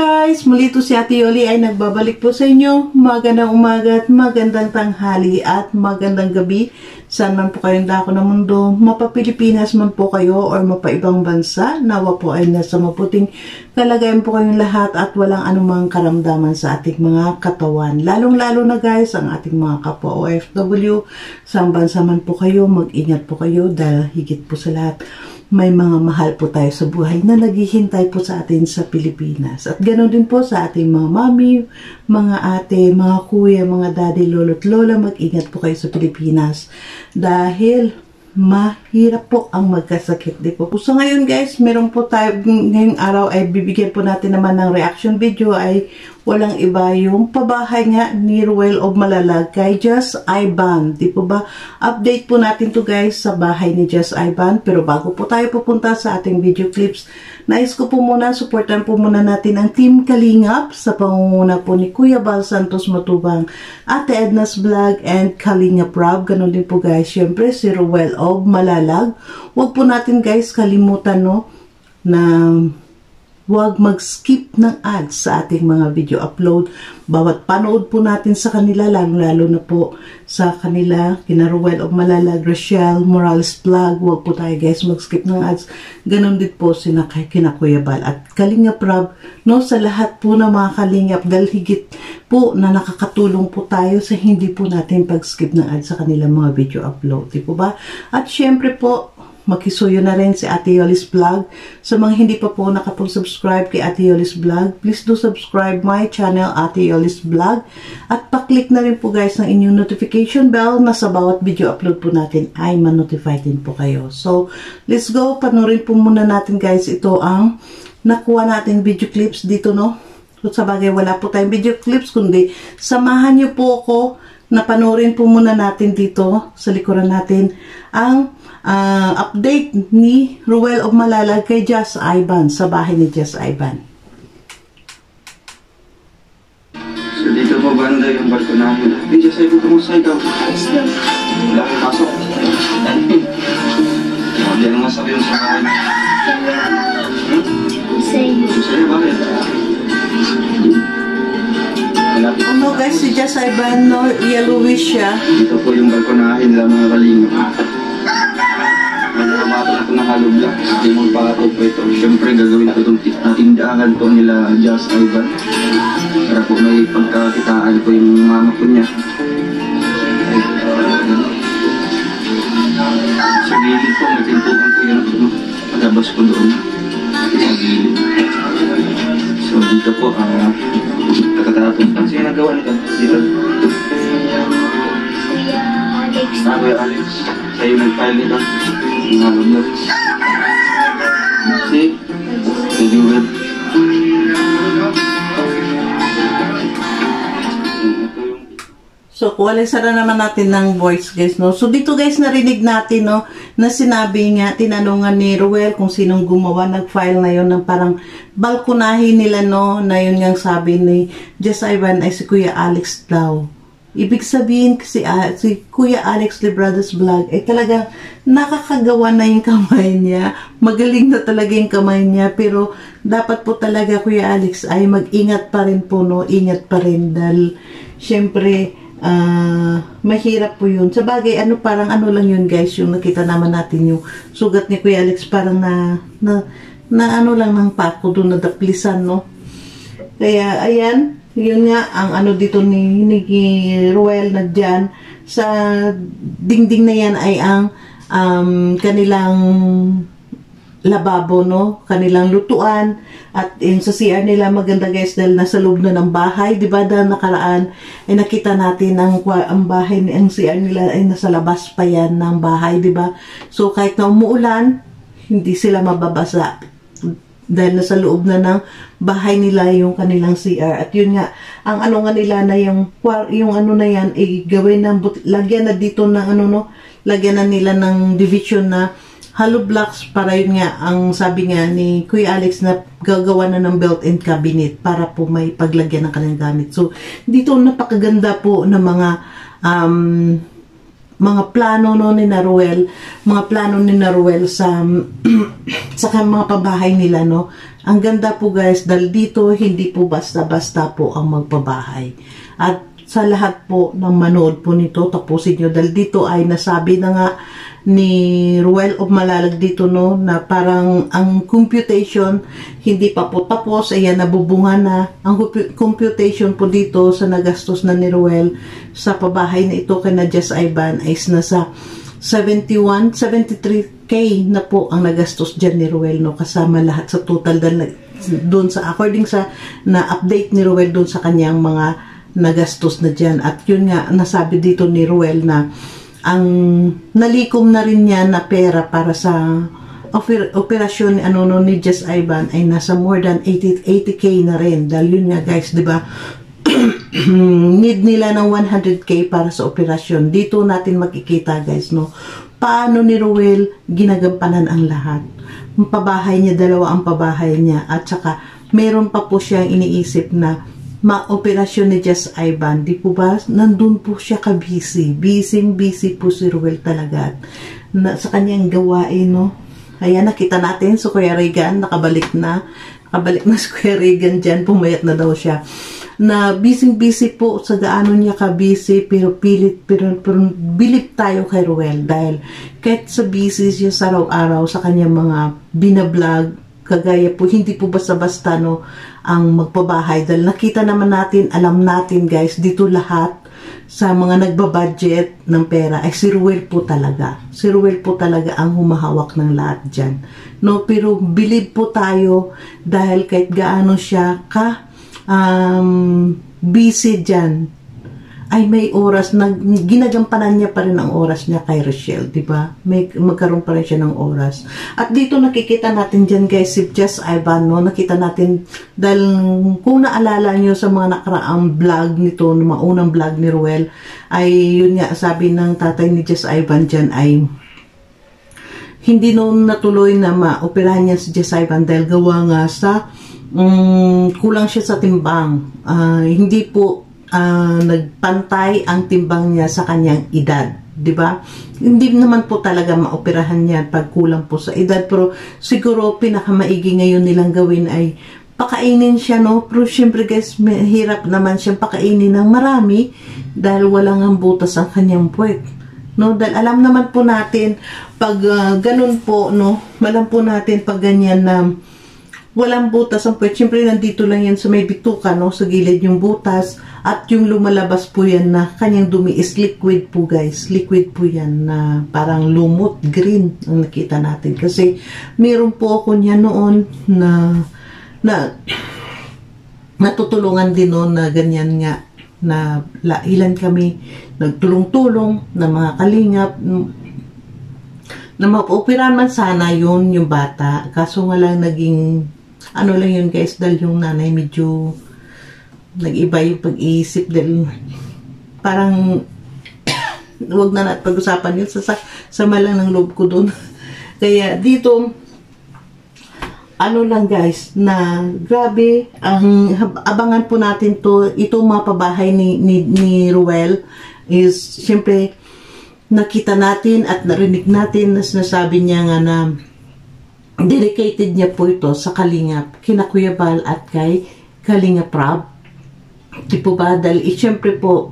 guys! Muli to si Ate Yoli ay nagbabalik po sa inyo. Magandang umaga at magandang tanghali at magandang gabi. Saan man po kayong dako ng mundo, mapa-Pilipinas man po kayo or mapa-ibang bansa, nawa po ay nasa mabuting kalagayan po kayong lahat at walang anumang karamdaman sa ating mga katawan. Lalong-lalo na guys, ang ating mga kapwa OFW, saan bansa man po kayo, mag-ingat po kayo dahil higit po sa lahat, may mga mahal po tayo sa buhay na naghihintay po sa atin sa Pilipinas. At ganoon din po sa ating mga mami, mga ate, mga kuya, mga daddy, lolo't lola, mag-ingat po kayo sa Pilipinas. Dahil mahirap po ang magkasakit. Di po. So ngayon guys, meron po tayo, ngayong araw ay bibigyan po natin naman ng reaction video ay walang iba yung pabahay nga ni Ruel of Malalag kay Just Ivan. Di po ba? Update po natin to guys sa bahay ni Just Ivan. Pero bago po tayo pupunta sa ating video clips, nais ko po muna, supportan po muna natin ang Team Kalingap sa pangunguna po ni Kuya Bal Santos Matubang, Ate Edna's Vlog, and Kalingap Rob. Ganon din po guys, syempre si Ruel of Malalag. Huwag po natin guys kalimutan no, na huwag mag-skip ng ads sa ating mga video upload. Bawat panood po natin sa kanila, lalo na po sa kanila, kina Ruel of Malalag, Rochelle Morales Vlog, huwag po tayo guys mag-skip ng ads. Ganon din po kina Kuya Bal at Kalingap Rob, no, sa lahat po ng mga Kalingap, dahil higit po na nakakatulong po tayo sa hindi po natin pag-skip ng ads sa kanilang mga video upload. Di po ba? At syempre po, makisuyo na rin si Ate Yoli's Vlog. Sa mga hindi pa po nakapag-subscribe kay Ate Yoli's Vlog, please do subscribe my channel, Ate Yoli's Vlog. At paklik na rin po guys ng inyong notification bell na sa bawat video upload po natin ay ma-notify din po kayo. So, let's go. Panurin po muna natin guys. Ito ang nakuha natin video clips dito, no? So, sa bagay, wala po tayong video clips, kundi samahan niyo po ako na panurin po muna natin dito sa likuran natin ang update ni Ruel of Malalag kay Just Ivan sa bahay ni Just Ivan. So dito po banda yung balkonahin. Di Just Ivan, kumusta ikaw? Wala kang pasok. Diyan naman sabi yung sa bahay. Sa'yo bakit? No guys, si Just Ivan, no, yellowish siya. Dito po yung balkonahin lang mga Kalingap. Namamatang ako ng halog lang. Hindi mo pakatog po ito. Siyempre gagawin ko itong tindahan po nila Just Ivan. Para po may pagkakitaan po yung mama po niya. Sa gilid po, may pintuan po yan. Palabas po doon. Sa gilid. So dito po, nakatapos. Sino nagawa nito? Dito. Kuya Alex. Sa'yo nag-file nito. Ang halog na. See? Thank you, Web. So, kuwalisa na naman natin ng voice guys, no? So, dito guys, narinig natin, no, na sinabi nga, tinanungan ni Ruel kung sinong gumawa, nag-file na yun ng parang balkonahin nila, no, na yun nga sabi ni Just Ivan ay si Kuya Alex daw. Ibig sabihin si Kuya Alex Librado's Vlog ay talagang nakakagawa na yung kamay niya. Magaling na talaga yung kamay niya. Pero dapat po talaga Kuya Alex ay mag-ingat pa rin po, no? Ingat pa rin dahil syempre mahirap po yun. Sa bagay, parang ano lang yun guys, yung nakita naman natin yung sugat ni Kuya Alex parang na ano lang ng pako doon, nadaplisan, no? Kaya ayan, yun nga, ang ano dito ni Ruel na dyan, sa dingding na yan ay ang kanilang lababo, no? Kanilang lutuan. At sa CR nila, maganda guys, dahil nasa loob na ng bahay. Diba, dahil nakaraan, ay nakita natin ang bahay, ang CR nila ay nasa labas pa yan ng bahay, diba? So, kahit na umuulan, hindi sila mababasa. Dahil nasa loob na ng bahay nila yung kanilang CR. At yun nga, ang ano nga nila na yung ano na yan, gawin ng, lagyan na dito ng ano, no, lagyan na nila ng division na hollow blocks para yun nga, ang sabi nga ni Kuya Alex na gagawa na ng built-in cabinet para po may paglagyan ng kanilang gamit. So, dito napakaganda po ng mga mga plano no ni Naruel, mga plano ni Naruel sa sa mga pabahay nila, no. Ang ganda po guys, dahil dito hindi po basta-basta po ang magpabahay. At sa lahat po ng manood po nito, tapusin nyo, dahil dito ay nasabi na nga ni Ruel of Malalag dito, no, na parang ang computation hindi pa po tapos, ayan, nabubunga na ang computation po dito sa nagastos na ni Ruel sa pabahay na ito kay na Jess Ivan ay nasa 73K na po ang nagastos dyan ni Ruel, no, kasama lahat sa total doon sa according sa na update ni Ruel doon sa kanyang mga nagastos na dyan. At yun nga, nasabi dito ni Ruel na ang nalikom na rin niya na pera para sa operasyon ni ni Jess Ivan ay nasa more than 80K na rin. Dahil yun nga guys, di ba? Need nila ng 100K para sa operasyon. Dito natin makikita guys, no, paano ni Ruel ginagampanan ang lahat. Ang pabahay niya, dalawa ang pabahay niya, at saka meron pa po siyang iniisip na ma-operasyon ni Jess Ivan. Di po ba? Nandun po siya ka-busy. Busy po si Ruel talaga. Sa kanyang gawain, no? Ayan, nakita natin. So, Kuya Regan, nakabalik na. Nakabalik na si Kuya Regan dyan. Pumayat na daw siya. Na busy po sa gaano niya ka-busy, pero bilib tayo kay Ruel. Dahil kahit sa busy siya sa araw-araw sa kanyang mga binablog, kagaya po, hindi po basta-basta, no, ang magpabahay. Dahil nakita naman natin, alam natin guys, dito lahat sa mga nagbabudget ng pera ay si Ruel po talaga. Si Ruel po talaga ang humahawak ng lahat dyan. No, pero believe po tayo dahil kahit gaano siya busy dyan, ay may oras na ginagampanan niya pa rin ang oras niya kay Rochelle, di ba? Magkaroon pa rin siya ng oras. At dito nakikita natin dyan guys, si Jess Ivan, no? Nakita natin, dahil kung naalala nyo sa mga nakaraang vlog nito, mga unang vlog ni Ruel, ay yun nga, sabi ng tatay ni Jess Ivan dyan ay hindi noon natuloy na maoperahan niya si Jess Ivan dahil gawa nga sa kulang siya sa timbang. Hindi po nagpantay ang timbang niya sa kanyang edad, di ba? Hindi naman po talaga maoperahan niya pag kulang po sa edad, pero siguro pinakamaigi ngayon nilang gawin ay pakainin siya, no? Pero syempre guys, mahirap naman siyang pakainin ng marami dahil walang ang butas ang kanyang puwet, no? Dahil alam naman po natin pag ganun po, no, alam po natin pag ganyan na walang butas ang puwet, syempre nandito lang yan sa may bituka, no, sa gilid yung butas, at yung lumalabas po yan na kanyang dumi is liquid po guys, liquid po yan na parang lumot, green ang nakita natin. Kasi meron po ako niya noon na natutulungan din noon na ganyan nga, na ilan kami nagtulong-tulong na mga kalingap na mapoperahan man sana yun yung bata, kaso nga lang naging ano lang yun guys, dahil yung nanay medyo nag-iba yung pag-iisip dahil parang huwag na natin pag-usapan yun, sama lang ng loob ko dun. Kaya dito ano lang guys, na grabe ang abangan po natin to, itong mga pabahay ni Ruel is syempre nakita natin at narinig natin na sinasabi niya nga na dedicated niya po ito sa Kalingap, kina Kuya Bal at kay Kalingap Rob. Di po ba? Dahil syempre po,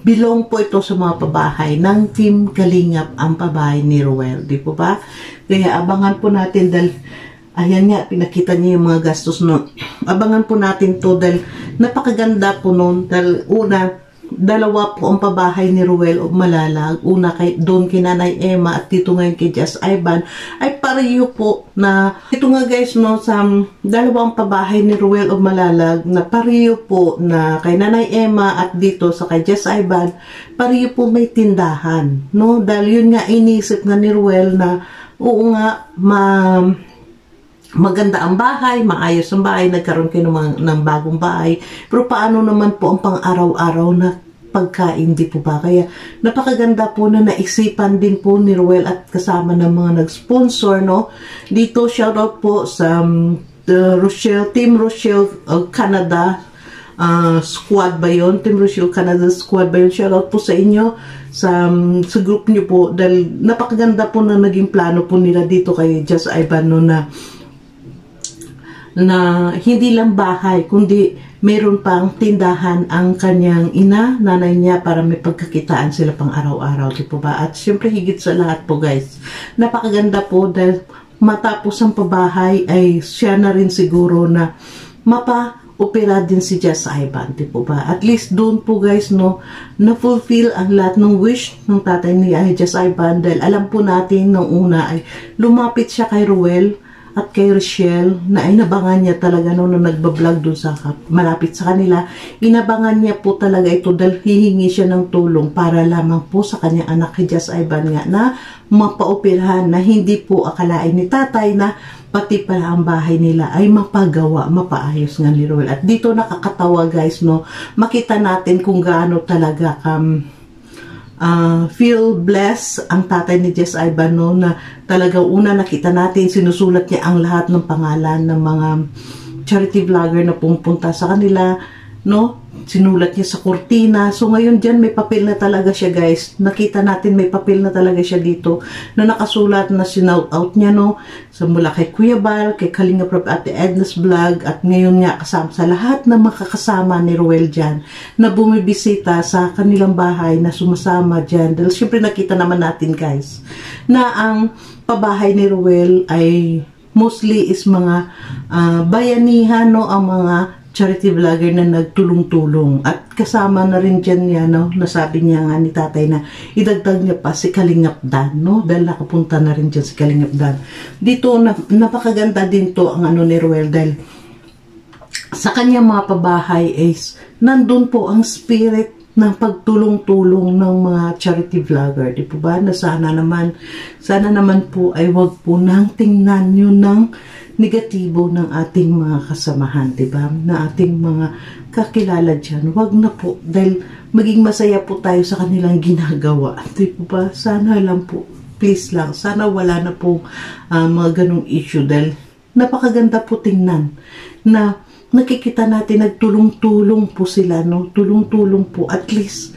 belong po ito sa mga pabahay ng Team Kalingap ang pabahay ni Ruel. Di po ba? Kaya abangan po natin dahil, ayan nga, pinakita niya yung mga gastos no. Abangan po natin to dahil napakaganda po noon. Dahil una, dalawa po ang pabahay ni Ruel of Malalag. Una doon kay Nanay Emma at dito ngayon kay Jess Ivan ay pareho po na ito nga guys no, sa dalawang pabahay ni Ruel of Malalag na pareho po na kay Nanay Emma at dito sa kay Jess Ivan pareho po may tindahan no, dahil yun nga inisip nga ni Ruel na oo nga maganda ang bahay, maayos ang bahay, nagkaroon kayo ng bagong bahay, pero paano naman po ang pang-araw-araw na pagkain, di po ba? Kaya napakaganda po na naisipan din po ni Ruel at kasama ng mga nag-sponsor, no? Dito, shoutout po sa Rochelle, Team Rochelle Canada, squad ba yun? Team Rochelle Canada squad ba yun? Shoutout po sa inyo sa group nyo po, dahil napakaganda po na naging plano po nila dito kay Just Ivan, no, na hindi lang bahay, kundi meron pang tindahan ang kanyang nanay niya, para may pagkakitaan sila pang araw-araw, di po ba? At syempre higit sa lahat po guys, napakaganda po dahil matapos ang pabahay ay siya na rin siguro na mapa-opera din si Just Ivan, di po ba? At least doon po guys, no, na-fulfill ang lahat ng wish ng tatay ni Just Ivan, dahil alam po natin nung una ay lumapit siya kay Ruel at kay Rochelle, na inabangan niya talaga nung nagbablog doon sa malapit sa kanila. Inabangan niya po talaga ito dahil hihingi siya ng tulong para lamang po sa kanyang anak kay Just Ivan nga na mapaoperahan, na hindi po akalain ni tatay na pati pala ang bahay nila ay mapagawa, mapaayos nga ni Ruel. At dito nakakatawa guys, no, makita natin kung gaano talaga feel blessed ang tatay ni Just Ivan, no, na talagang una nakita natin, sinusulat niya ang lahat ng pangalan ng mga charity vlogger na pumunta sa kanila, no, sinulat niya sa kurtina. So ngayon dyan may papel na talaga siya guys, nakita natin may papel na talaga siya dito na nakasulat na sinout out niya, no, sa mula kay Kuya Bal, kay Kalinga Prab, Ate Edna's vlog, at ngayon nga kasama sa lahat na makakasama ni Ruel dyan na bumibisita sa kanilang bahay, na sumasama dyan, dahil syempre nakita naman natin guys na ang pabahay ni Ruel ay mostly is mga bayanihan, no, ang mga charity vlogger na nagtulong-tulong. At kasama na rin dyan niya, no, nasabi niya nga ni tatay na idagdag niya pa si Kalingap Dan, no, dahil nakapunta na rin dyan si Kalingap Dan. Dito, napakaganda din to ang ni Ruel, dahil sa kanyang mga pabahay is nandun po ang spirit ng pagtulong-tulong ng mga charity vlogger, di po ba? Na sana naman po ay wag po nang tingnan yun ng negatibo ng ating mga kasamahan, di ba? Na ating mga kakilala dyan. Wag na po, dahil maging masaya po tayo sa kanilang ginagawa, di po ba? Sana lang po, please lang, sana wala na po mga ganong issue, dahil napakaganda po tingnan na nakikita natin nagtulong-tulong po sila, no? Tulong-tulong po, at least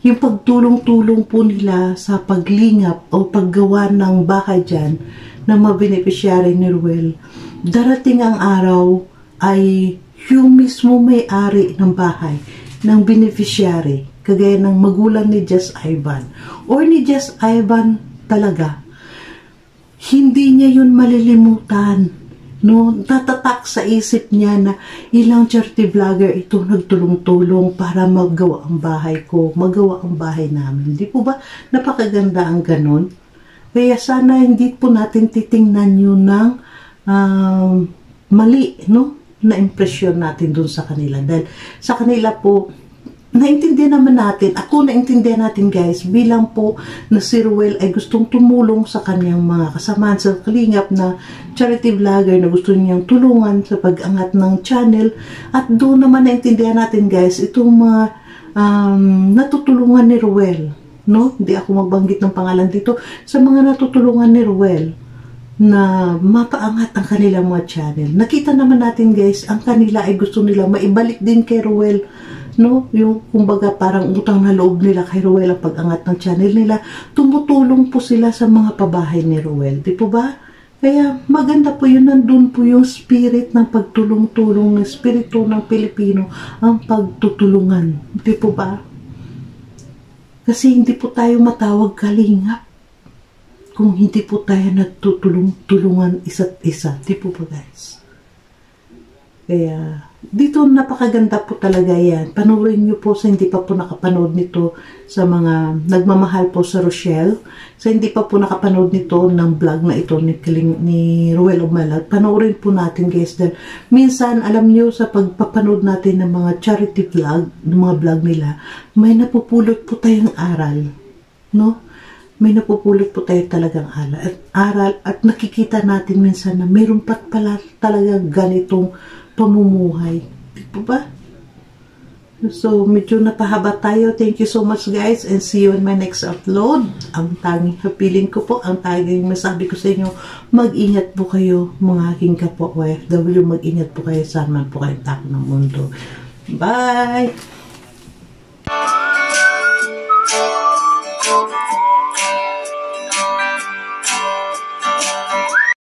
yung pagtulong-tulong po nila sa paglingap o paggawa ng bahay dyan na mabeneficiary ni Ruel, darating ang araw ay yung mismo may-ari ng bahay, ng beneficiary, kagaya ng magulang ni Just Ivan or ni Just Ivan talaga, hindi niya yun malilimutan, no, tatatak sa isip niya na ilang charity vlogger ito nagtulong-tulong para magawa ang bahay ko, magawa ang bahay namin. Di po ba napakaganda ang ganun? Kaya sana hindi po natin titingnan yun ng mali, no, na impresyon natin dun sa kanila, dahil sa kanila po naintindihan naman natin, naintindihan natin guys, bilang po na si Ruel ay gustong tumulong sa kanyang mga kasamahan sa Kalingap na charity vlogger na gusto niyang tulungan sa pag-angat ng channel. At doon naman naintindihan natin guys, itong mga natutulungan ni Ruel, no? Hindi ako magbanggit ng pangalan dito, sa mga natutulungan ni Ruel na mapaangat ang kanilang mga channel. Nakita naman natin guys, ang kanila ay gusto nila maibalik din kay Ruel, no, yung kumbaga parang utang na loob nila kay Ruel ang pag-angat ng channel nila. Tumutulong po sila sa mga pabahay ni Ruel, di po ba? Kaya maganda po yun, nandun po yung spirit ng pagtulong-tulong, ng spirito ng Pilipino, ang pagtutulungan, di po ba? Kasi hindi po tayo matawag kalingap kung hindi po tayo nagtutulong-tulungan isa't isa, di po ba guys? Kaya dito napakaganda po talaga yan. Panoorin nyo po sa hindi pa po nakapanood nito, sa mga nagmamahal po sa Rochelle, sa hindi pa po nakapanood nito ng vlog na ito ni Ruel Umalag. Panoorin po natin guys, dahil minsan alam nyo sa pagpapanood natin ng mga charity vlog, ng mga vlog nila, may napupulot po tayong aral, no? May napupulot po tayo talagang aral at nakikita natin minsan na mayroon pa pala talagang ganitong pamumuhay. Di po ba? So, medyo napahaba tayo. Thank you so much guys, and see you in my next upload. Ang tanging feeling ko po, ang tanging masabi ko sa inyo, mag-ingat po kayo mga aking kapwa OFW, mag-ingat po kayo saan man po kayo tako ng mundo. Bye!